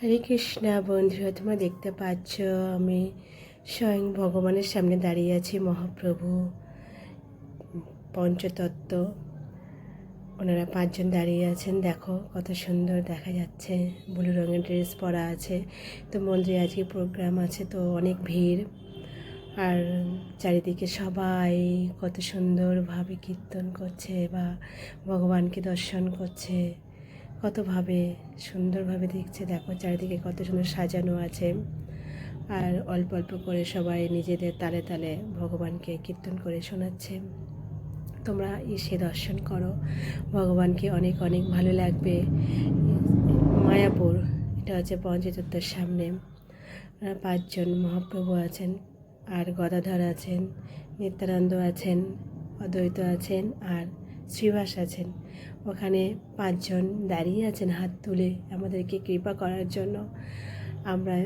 হরে কৃষ্ণা বন্ধুরা, তোমরা দেখতে পাচ্ছ আমি স্বয়ং ভগবানের সামনে দাঁড়িয়ে আছি। মহাপ্রভু পঞ্চতত্ত্ব ওনারা পাঁচজন দাঁড়িয়ে আছেন। দেখো কত সুন্দর দেখা যাচ্ছে, ব্লু রঙের ড্রেস পরা আছে। তো মন্দিরে আজকে প্রোগ্রাম আছে, তো অনেক ভিড়। আর চারিদিকে সবাই কত সুন্দরভাবে কীর্তন করছে বা ভগবানকে দর্শন করছে, কতভাবে সুন্দরভাবে দেখছে। দেখো চারিদিকে কত সুন্দর সাজানো আছে, আর অল্প অল্প করে সবাই নিজেদের তালে তালে ভগবানকে কীর্তন করে শোনাচ্ছে। তোমরা এসে দর্শন করো, ভগবানকে অনেক অনেক ভালো লাগবে। মায়াপুর, এটা হচ্ছে পঞ্চতত্ত্বের সামনে। পাঁচজন মহাপ্রভু আছেন, আর গদাধর আছেন, নিত্যানন্দ আছেন, অদ্বৈত আছেন, আর শ্রীবাস আছেন। ওখানে পাঁচজন দাঁড়িয়ে আছেন হাত তুলে আমাদেরকে কৃপা করার জন্য। আমরা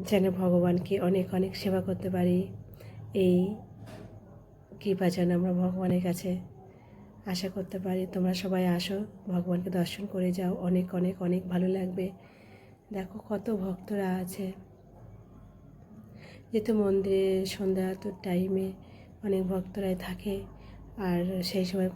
যেন ভগবানকে অনেক অনেক সেবা করতে পারি, এই কৃপা যেন আমরা ভগবানের কাছে আশা করতে পারি। তোমরা সবাই আসো, ভগবানকে দর্শন করে যাও, অনেক অনেক অনেক ভালো লাগবে। দেখো কত ভক্তরা আছে। যেহেতু মন্দিরে সন্ধ্যা টাইমে অনেক ভক্তরাই থাকে, আর সেই সময়